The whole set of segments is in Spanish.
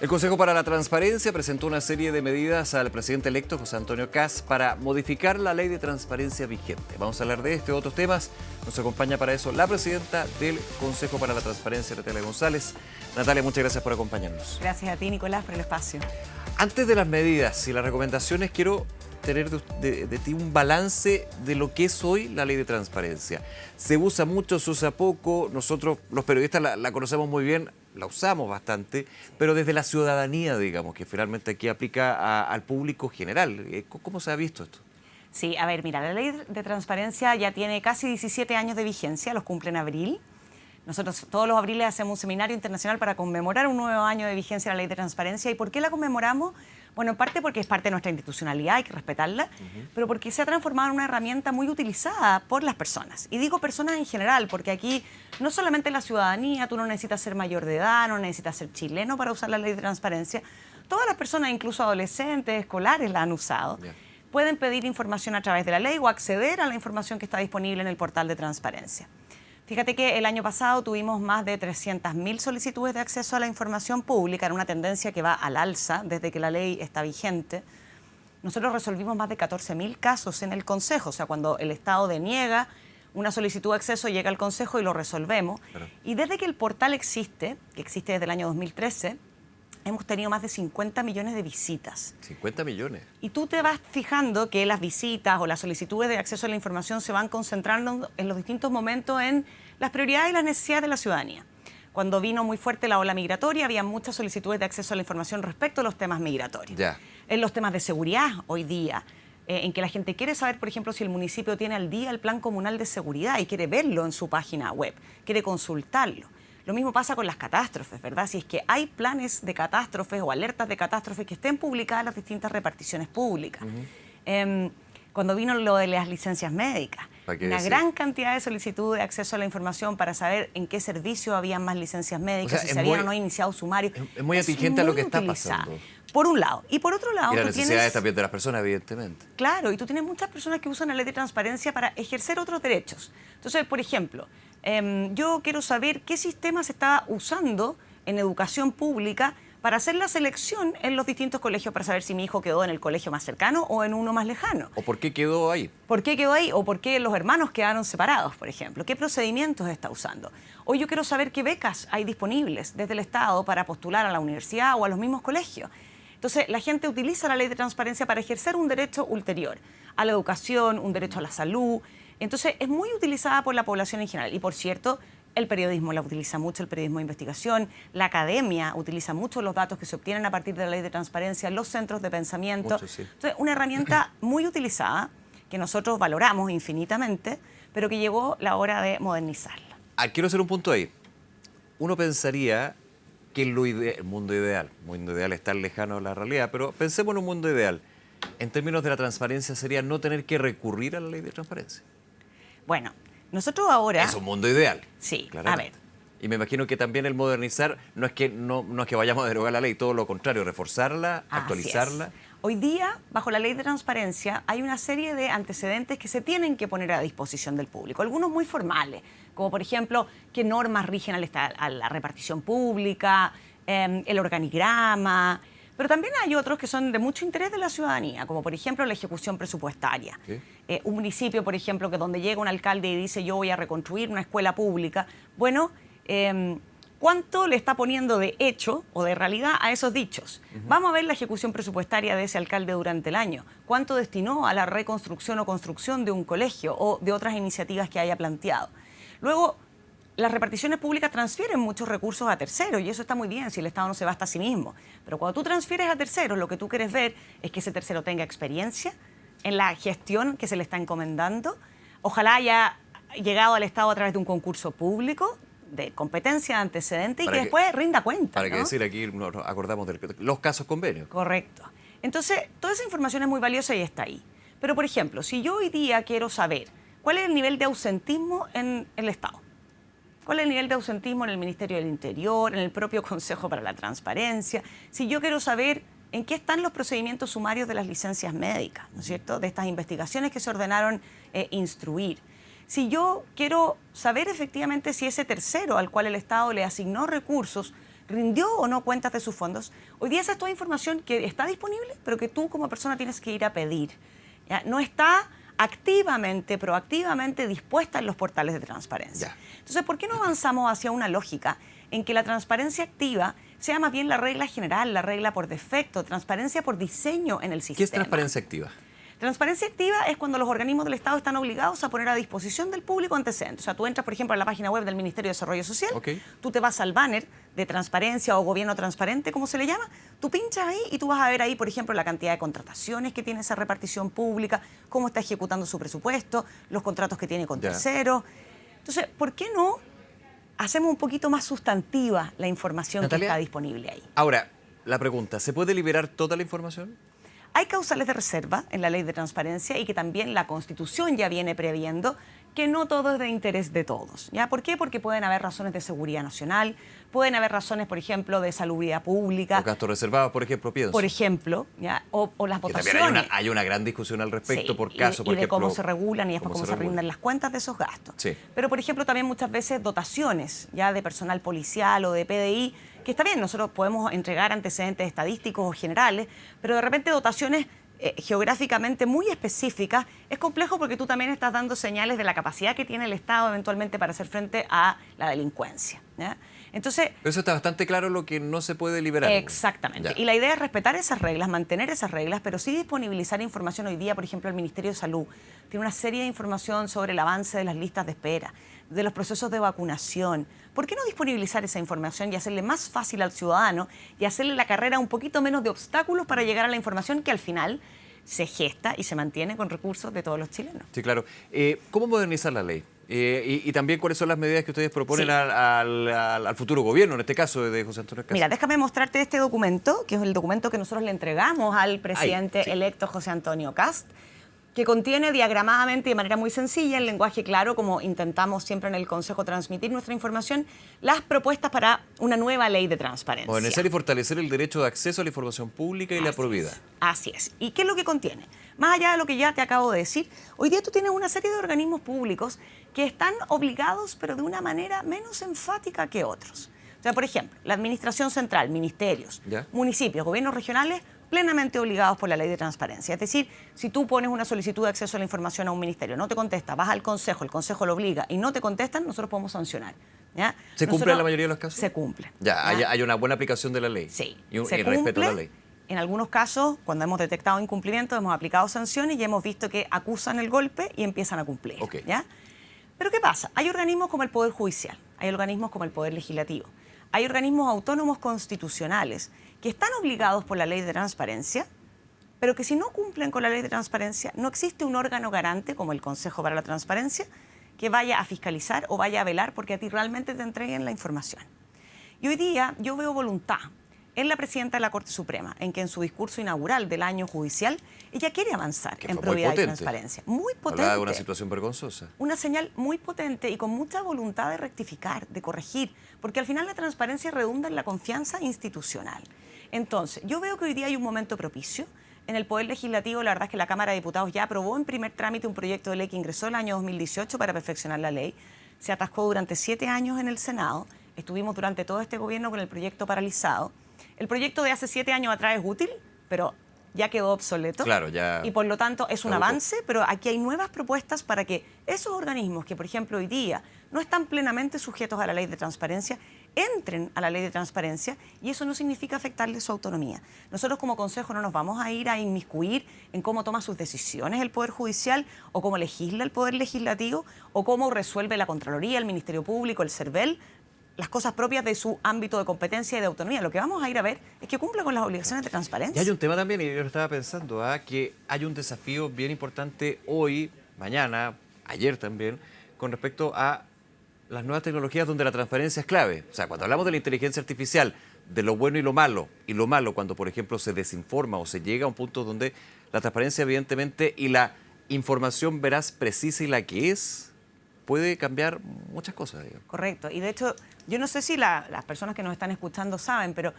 El Consejo para la Transparencia presentó una serie de medidas al presidente electo José Antonio Kast para modificar la ley de transparencia vigente. Vamos a hablar de este y otros temas. Nos acompaña para eso la presidenta del Consejo para la Transparencia, Natalia González. Natalia, muchas gracias por acompañarnos. Gracias a ti, Nicolás, por el espacio. Antes de las medidas y las recomendaciones, quiero tener de ti un balance de lo que es hoy la ley de transparencia. Se usa mucho, se usa poco. Nosotros, los periodistas, la conocemos muy bien, la usamos bastante, pero desde la ciudadanía, digamos, que finalmente aquí aplica al público general. ¿Cómo se ha visto esto? Sí, a ver, mira, la ley de transparencia ya tiene casi 17 años de vigencia, los cumple en abril. Nosotros todos los abriles hacemos un seminario internacional para conmemorar un nuevo año de vigencia de la ley de transparencia. ¿Y por qué la conmemoramos? Bueno, en parte porque es parte de nuestra institucionalidad, hay que respetarla, pero porque se ha transformado en una herramienta muy utilizada por las personas. Y digo personas en general, porque aquí no solamente la ciudadanía, tú no necesitas ser mayor de edad, no necesitas ser chileno para usar la ley de transparencia. Todas las personas, incluso adolescentes, escolares, la han usado. Pueden pedir información a través de la ley o acceder a la información que está disponible en el portal de transparencia. Fíjate que el año pasado tuvimos más de 300.000 solicitudes de acceso a la información pública, en una tendencia que va al alza desde que la ley está vigente. Nosotros resolvimos más de 14.000 casos en el Consejo, o sea, cuando el Estado deniega una solicitud de acceso, llega al Consejo y lo resolvemos. Claro. Y desde que el portal existe, que existe desde el año 2013, hemos tenido más de 50 millones de visitas. 50 millones. Y tú te vas fijando que las visitas o las solicitudes de acceso a la información se van concentrando en los distintos momentos en las prioridades y las necesidades de la ciudadanía. Cuando vino muy fuerte la ola migratoria, había muchas solicitudes de acceso a la información respecto a los temas migratorios. En los temas de seguridad hoy día, en que la gente quiere saber, por ejemplo, si el municipio tiene al día el plan comunal de seguridad y quiere verlo en su página web, quiere consultarlo. Lo mismo pasa con las catástrofes, ¿verdad? Si es que hay planes de catástrofes o alertas de catástrofes que estén publicadas en las distintas reparticiones públicas. Cuando vino lo de las licencias médicas, una gran cantidad de solicitudes de acceso a la información para saber en qué servicio había más licencias médicas, si se habían o no iniciado sumarios. Es muy atingente a lo que está pasando. Por un lado. Y por otro lado, y las necesidades también de las personas, evidentemente. Claro, y tú tienes muchas personas que usan la ley de transparencia para ejercer otros derechos. Entonces, por ejemplo, yo quiero saber qué sistema se está usando en educación pública para hacer la selección en los distintos colegios, para saber si mi hijo quedó en el colegio más cercano o en uno más lejano. ¿O por qué quedó ahí? ¿Por qué quedó ahí? ¿O por qué los hermanos quedaron separados, por ejemplo? ¿Qué procedimientos está usando? Hoy yo quiero saber qué becas hay disponibles desde el Estado para postular a la universidad o a los mismos colegios. Entonces, la gente utiliza la ley de transparencia para ejercer un derecho ulterior a la educación, un derecho a la salud. Entonces, es muy utilizada por la población en general. Y, por cierto, el periodismo la utiliza mucho, el periodismo de investigación. La academia utiliza mucho los datos que se obtienen a partir de la ley de transparencia, los centros de pensamiento. Mucho, sí. Entonces, una herramienta muy utilizada que nosotros valoramos infinitamente, pero que llegó la hora de modernizarla. Quiero hacer un punto ahí. Uno pensaría que el mundo ideal es tan lejano a la realidad, pero pensemos en un mundo ideal. En términos de la transparencia, sería no tener que recurrir a la ley de transparencia. Bueno, nosotros ahora... Es un mundo ideal. Sí, claramente. A ver. Y me imagino que también el modernizar no es que vayamos a derogar la ley, todo lo contrario, reforzarla, actualizarla. Hoy día, bajo la ley de transparencia, hay una serie de antecedentes que se tienen que poner a disposición del público, algunos muy formales, como por ejemplo, qué normas rigen a la repartición pública, el organigrama, pero también hay otros que son de mucho interés de la ciudadanía, como por ejemplo la ejecución presupuestaria. Un municipio, por ejemplo, que donde llega un alcalde y dice yo voy a reconstruir una escuela pública, bueno, ¿cuánto le está poniendo de hecho o de realidad a esos dichos? Vamos a ver la ejecución presupuestaria de ese alcalde durante el año. ¿Cuánto destinó a la reconstrucción o construcción de un colegio o de otras iniciativas que haya planteado? Luego, las reparticiones públicas transfieren muchos recursos a terceros y eso está muy bien si el Estado no se basta a sí mismo. Pero cuando tú transfieres a terceros, lo que tú quieres ver es que ese tercero tenga experiencia en la gestión que se le está encomendando. Ojalá haya llegado al Estado a través de un concurso público de competencia, antecedente y que después rinda cuenta. Para que decir, aquí nos acordamos de los casos convenios. Correcto. Entonces, toda esa información es muy valiosa y está ahí. Pero, por ejemplo, si yo hoy día quiero saber cuál es el nivel de ausentismo en el Estado, cuál es el nivel de ausentismo en el Ministerio del Interior, en el propio Consejo para la Transparencia, si yo quiero saber en qué están los procedimientos sumarios de las licencias médicas, ¿no es cierto?, de estas investigaciones que se ordenaron instruir. Si yo quiero saber efectivamente si ese tercero al cual el Estado le asignó recursos rindió o no cuentas de sus fondos. Hoy día esa es toda información que está disponible, pero que tú como persona tienes que ir a pedir. ¿Ya? No está activamente, proactivamente dispuesta en los portales de transparencia. Ya. Entonces, ¿por qué no avanzamos hacia una lógica en que la transparencia activa sea más bien la regla general, la regla por defecto, transparencia por diseño en el sistema? ¿Qué es transparencia activa? Transparencia activa es cuando los organismos del Estado están obligados a poner a disposición del público antecedentes. O sea, tú entras, por ejemplo, a la página web del Ministerio de Desarrollo Social, tú te vas al banner de transparencia o gobierno transparente, como se le llama, tú pinchas ahí y tú vas a ver ahí, por ejemplo, la cantidad de contrataciones que tiene esa repartición pública, cómo está ejecutando su presupuesto, los contratos que tiene con terceros. Entonces, ¿por qué no hacemos un poquito más sustantiva la información que está disponible ahí? Ahora, la pregunta, ¿se puede liberar toda la información? Hay causales de reserva en la ley de transparencia y que también la Constitución ya viene previendo que no todo es de interés de todos. ¿Ya? ¿Por qué? Porque pueden haber razones de seguridad nacional, pueden haber razones, por ejemplo, de salubridad pública. O gastos reservados, por ejemplo, pienso. Por ejemplo, ¿ya? O las votaciones. También hay una gran discusión al respecto, por caso, por ejemplo. Y de cómo se regulan y cómo cómo se rinden las cuentas de esos gastos. Sí. Pero, por ejemplo, también muchas veces dotaciones ya de personal policial o de PDI, que está bien, nosotros podemos entregar antecedentes estadísticos o generales, pero de repente dotaciones geográficamente muy específicas, es complejo porque tú también estás dando señales de la capacidad que tiene el Estado eventualmente para hacer frente a la delincuencia. ¿Ya? Entonces, pero eso está bastante claro lo que no se puede liberar. Exactamente. Ya. Y la idea es respetar esas reglas, mantener esas reglas, pero sí disponibilizar información. Hoy día, por ejemplo, el Ministerio de Salud tiene una serie de información sobre el avance de las listas de espera, de los procesos de vacunación. ¿Por qué no disponibilizar esa información y hacerle más fácil al ciudadano y hacerle la carrera un poquito menos de obstáculos para llegar a la información que al final se gesta y se mantiene con recursos de todos los chilenos? Sí, claro. ¿Cómo modernizar la ley? Y también cuáles son las medidas que ustedes proponen al futuro gobierno, en este caso de José Antonio Caz. Mira, déjame mostrarte este documento, que es el documento que nosotros le entregamos al presidente electo José Antonio Caz, que contiene diagramadamente de manera muy sencilla, en lenguaje claro, como intentamos siempre en el Consejo transmitir nuestra información, las propuestas para una nueva ley de transparencia. Modernizar y fortalecer el derecho de acceso a la información pública y la probidad. Así es. ¿Y qué es lo que contiene? Más allá de lo que ya te acabo de decir, hoy día tú tienes una serie de organismos públicos que están obligados, pero de una manera menos enfática que otros. O sea, por ejemplo, la Administración Central, ministerios, municipios, gobiernos regionales, plenamente obligados por la ley de transparencia. Es decir, si tú pones una solicitud de acceso a la información a un ministerio, no te contesta, vas al Consejo, el Consejo lo obliga y no te contestan, nosotros podemos sancionar. ¿Ya? ¿Se cumple en la mayoría de los casos? Se cumple. Ya, hay una buena aplicación de la ley. Sí. Y respeto a la ley. En algunos casos, cuando hemos detectado incumplimiento, hemos aplicado sanciones y hemos visto que acusan el golpe y empiezan a cumplir. ¿Ya? Pero ¿qué pasa? Hay organismos como el Poder Judicial, hay organismos como el Poder Legislativo, hay organismos autónomos constitucionales que están obligados por la ley de transparencia, pero que si no cumplen con la ley de transparencia, no existe un órgano garante, como el Consejo para la Transparencia, que vaya a fiscalizar o vaya a velar porque a ti realmente te entreguen la información. Y hoy día yo veo voluntad en la presidenta de la Corte Suprema, en que en su discurso inaugural del año judicial, ella quiere avanzar en probidad y transparencia. Muy potente. Hablaba de una situación vergonzosa. Una señal muy potente y con mucha voluntad de rectificar, de corregir, porque al final la transparencia redunda en la confianza institucional. Entonces, yo veo que hoy día hay un momento propicio. En el Poder Legislativo, la verdad es que la Cámara de Diputados ya aprobó en primer trámite un proyecto de ley que ingresó el año 2018 para perfeccionar la ley. Se atascó durante 7 años en el Senado. Estuvimos durante todo este gobierno con el proyecto paralizado. El proyecto de hace 7 años atrás es útil, pero ya quedó obsoleto. Claro, ya. Y por lo tanto es un avance, pero aquí hay nuevas propuestas para que esos organismos que, por ejemplo, hoy día no están plenamente sujetos a la ley de transparencia, entren a la ley de transparencia, y eso no significa afectarle su autonomía. Nosotros como Consejo no nos vamos a ir a inmiscuir en cómo toma sus decisiones el Poder Judicial, o cómo legisla el Poder Legislativo, o cómo resuelve la Contraloría, el Ministerio Público, el CERVEL, las cosas propias de su ámbito de competencia y de autonomía. Lo que vamos a ir a ver es que cumpla con las obligaciones de transparencia. Y hay un tema también, y yo lo estaba pensando, que hay un desafío bien importante hoy, mañana, ayer también, con respecto a las nuevas tecnologías donde la transparencia es clave. O sea, cuando hablamos de la inteligencia artificial, de lo bueno y lo malo cuando, por ejemplo, se desinforma o se llega a un punto donde la transparencia, evidentemente, y la información veraz, precisa y la que es, puede cambiar muchas cosas. Digamos. Correcto. Y de hecho, yo no sé si las personas que nos están escuchando saben, pero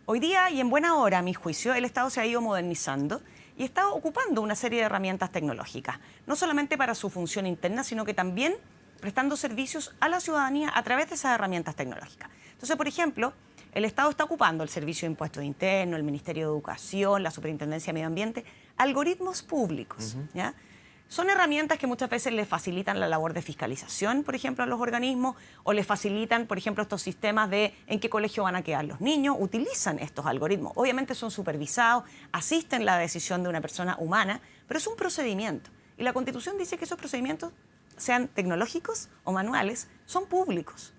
hoy día y en buena hora, a mi juicio, el Estado se ha ido modernizando y está ocupando una serie de herramientas tecnológicas, no solamente para su función interna, sino que también prestando servicios a la ciudadanía a través de esas herramientas tecnológicas. Entonces, por ejemplo, el Estado está ocupando el Servicio de Impuestos Internos, el Ministerio de Educación, la Superintendencia de Medio Ambiente, algoritmos públicos, ¿ya? Son herramientas que muchas veces les facilitan la labor de fiscalización, por ejemplo, a los organismos, o les facilitan, por ejemplo, estos sistemas de en qué colegio van a quedar los niños. Utilizan estos algoritmos. Obviamente son supervisados, asisten la decisión de una persona humana, pero es un procedimiento. Y la Constitución dice que esos procedimientos, sean tecnológicos o manuales, son públicos.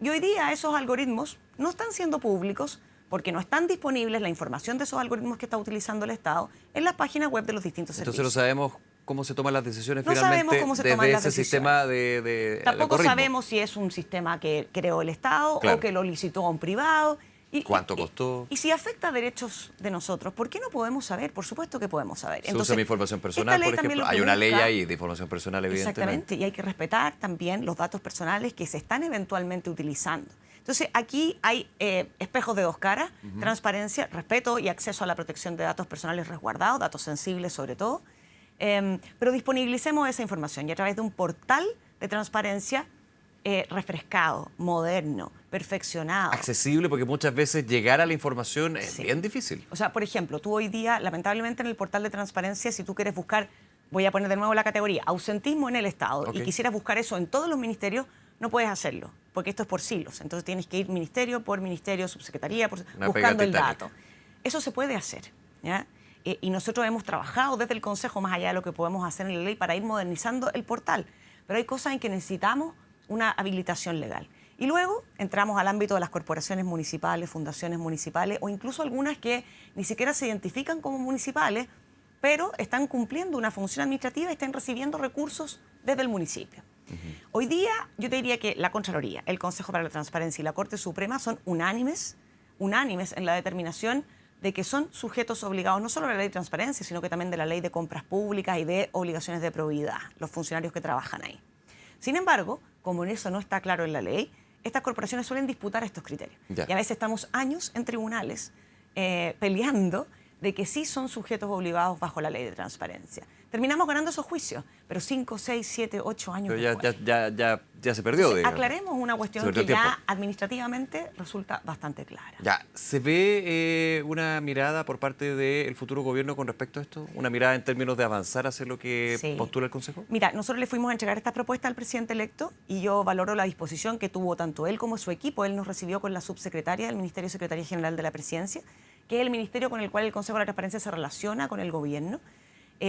Y hoy día esos algoritmos no están siendo públicos porque no están disponibles la información de esos algoritmos que está utilizando el Estado en las páginas web de los distintos servicios. Entonces no sabemos cómo se toman las decisiones no finalmente sabemos cómo se desde toman las ese decisiones. sistema de Tampoco algoritmo. sabemos si es un sistema que creó el Estado Claro. o que lo licitó a un privado. ¿Cuánto costó? Y si afecta a derechos de nosotros, ¿por qué no podemos saber? Por supuesto que podemos saber. Se usa mi información personal, por ejemplo. Hay una ley ahí de información personal, evidentemente. Exactamente, y hay que respetar también los datos personales que se están eventualmente utilizando. Entonces, aquí hay espejos de dos caras, transparencia, respeto y acceso a la protección de datos personales resguardados, datos sensibles sobre todo. Pero disponibilicemos esa información y a través de un portal de transparencia refrescado, moderno, perfeccionado. Accesible, porque muchas veces llegar a la información es bien difícil. O sea, por ejemplo, tú hoy día, lamentablemente en el portal de transparencia, si tú quieres buscar, voy a poner de nuevo la categoría, ausentismo en el Estado, y quisieras buscar eso en todos los ministerios, no puedes hacerlo, porque esto es por silos. Entonces tienes que ir ministerio por ministerio, subsecretaría, buscando el dato. Eso se puede hacer, ¿ya? Y nosotros hemos trabajado desde el Consejo, más allá de lo que podemos hacer en la ley, para ir modernizando el portal. Pero hay cosas en que necesitamos una habilitación legal. Y luego entramos al ámbito de las corporaciones municipales, fundaciones municipales, o incluso algunas que ni siquiera se identifican como municipales, pero están cumpliendo una función administrativa y están recibiendo recursos desde el municipio. Hoy día yo te diría que la Contraloría, el Consejo para la Transparencia y la Corte Suprema son unánimes en la determinación de que son sujetos obligados no solo a la ley de transparencia, sino que también de la ley de compras públicas y de obligaciones de probidad, los funcionarios que trabajan ahí. Sin embargo, como en eso no está claro en la ley, estas corporaciones suelen disputar estos criterios. Ya. Y a veces estamos años en tribunales peleando de que sí son sujetos obligados bajo la ley de transparencia. Terminamos ganando esos juicios, pero 5, 6, 7, 8 años Pero después. ya se perdió. Entonces, aclaremos una cuestión que ya administrativamente resulta bastante clara. Ya, ¿se ve una mirada por parte del futuro gobierno con respecto a esto? ¿Una mirada en términos de avanzar hacia lo que postula el Consejo? Mira, nosotros le fuimos a entregar esta propuesta al presidente electo y yo valoro la disposición que tuvo tanto él como su equipo. Él nos recibió con la subsecretaria del Ministerio Secretaría General de la Presidencia, que es el ministerio con el cual el Consejo de la Transparencia se relaciona con el gobierno.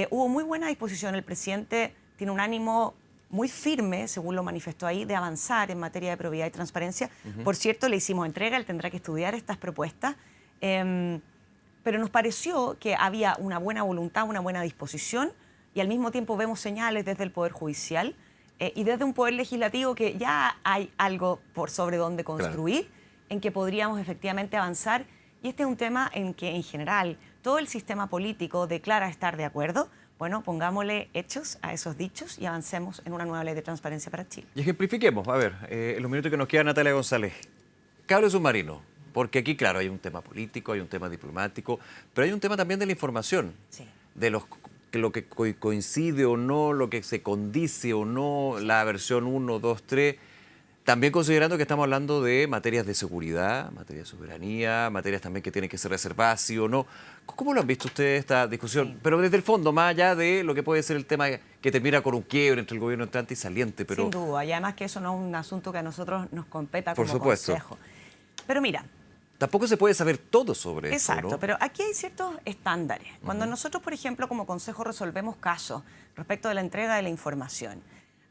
Hubo muy buena disposición. El presidente tiene un ánimo muy firme, según lo manifestó ahí, de avanzar en materia de probidad y transparencia. Por cierto, le hicimos entrega, él tendrá que estudiar estas propuestas, pero nos pareció que había una buena voluntad, una buena disposición, y al mismo tiempo vemos señales desde el Poder Judicial y desde un Poder Legislativo que ya hay algo por sobre donde construir, en que podríamos efectivamente avanzar. Y este es un tema en que, en general, todo el sistema político declara estar de acuerdo. Bueno, pongámosle hechos a esos dichos y avancemos en una nueva ley de transparencia para Chile. Y ejemplifiquemos, a ver, en los minutos que nos queda, Natalia González, cable submarino, porque aquí, claro, hay un tema político, hay un tema diplomático, pero hay un tema también de la información, de lo que coincide o no, lo que se condice o no, la versión 1, 2, 3... También considerando que estamos hablando de materias de seguridad, materias de soberanía, materias también que tienen que ser reservadas, sí o no. ¿Cómo lo han visto ustedes esta discusión? Sí. Pero desde el fondo, más allá de lo que puede ser el tema que termina con un quiebre entre el gobierno entrante y saliente. Pero... Sin duda, y además que eso no es un asunto que a nosotros nos competa como supuesto. Consejo. Pero mira... Tampoco se puede saber todo sobre eso, exacto, ¿no? Pero aquí hay ciertos estándares. Cuando nosotros, por ejemplo, como Consejo resolvemos casos respecto de la entrega de la información,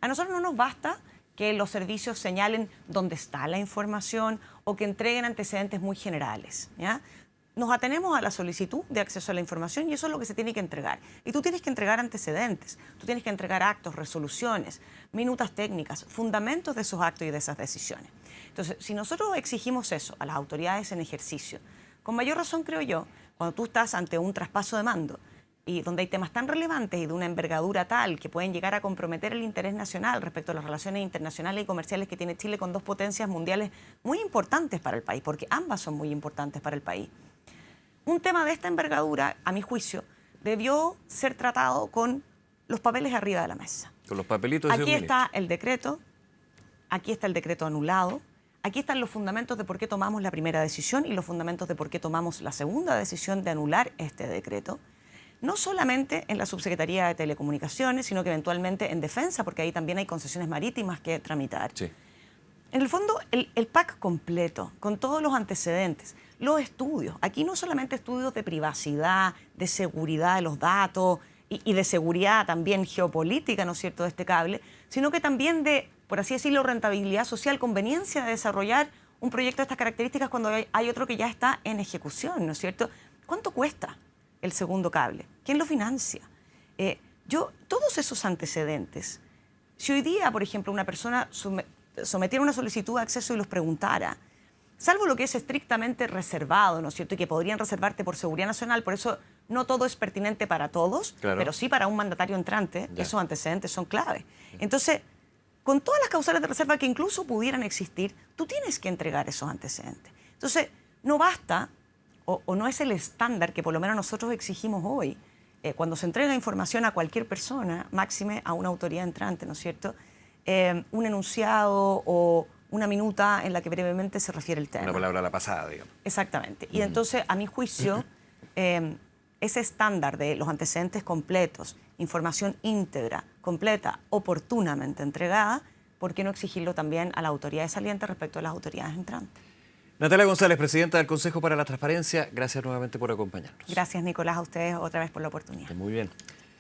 a nosotros no nos basta que los servicios señalen dónde está la información o que entreguen antecedentes muy generales, ¿ya? Nos atenemos a la solicitud de acceso a la información y eso es lo que se tiene que entregar. Y tú tienes que entregar antecedentes, tú tienes que entregar actos, resoluciones, minutas técnicas, fundamentos de esos actos y de esas decisiones. Entonces, si nosotros exigimos eso a las autoridades en ejercicio, con mayor razón creo yo, cuando tú estás ante un traspaso de mando, y donde hay temas tan relevantes y de una envergadura tal que pueden llegar a comprometer el interés nacional respecto a las relaciones internacionales y comerciales que tiene Chile con dos potencias mundiales muy importantes para el país, porque ambas son muy importantes para el país. Un tema de esta envergadura, a mi juicio, debió ser tratado con los papeles arriba de la mesa. Con los papelitos. Aquí está el decreto anulado, aquí están los fundamentos de por qué tomamos la primera decisión y los fundamentos de por qué tomamos la segunda decisión de anular este decreto. No solamente en la Subsecretaría de Telecomunicaciones, sino que eventualmente en Defensa, porque ahí también hay concesiones marítimas que tramitar. Sí. En el fondo, el pack completo, con todos los antecedentes, los estudios. Aquí no solamente estudios de privacidad, de seguridad de los datos y de seguridad también geopolítica, ¿no es cierto?, de este cable, sino que también de, por así decirlo, rentabilidad social, conveniencia de desarrollar un proyecto de estas características cuando hay otro que ya está en ejecución, ¿no es cierto? ¿Cuánto cuesta el segundo cable? ¿Quién lo financia? Todos esos antecedentes, si hoy día, por ejemplo, una persona sometiera una solicitud de acceso y los preguntara, salvo lo que es estrictamente reservado, ¿no es cierto?, y que podrían reservarte por seguridad nacional, por eso no todo es pertinente para todos, claro, pero sí para un mandatario entrante, ya, esos antecedentes son clave. Entonces, con todas las causales de reserva que incluso pudieran existir, tú tienes que entregar esos antecedentes. Entonces, no basta, o no es el estándar que por lo menos nosotros exigimos hoy, cuando se entrega información a cualquier persona, máxime a una autoridad entrante, ¿no es cierto?, un enunciado o una minuta en la que brevemente se refiere el tema. Una palabra a la pasada, digamos. Exactamente. Y entonces, a mi juicio, ese estándar de los antecedentes completos, información íntegra, completa, oportunamente entregada, ¿por qué no exigirlo también a las autoridades salientes respecto a las autoridades entrantes? Natalia González, presidenta del Consejo para la Transparencia, gracias nuevamente por acompañarnos. Gracias, Nicolás, a ustedes otra vez por la oportunidad. Muy bien.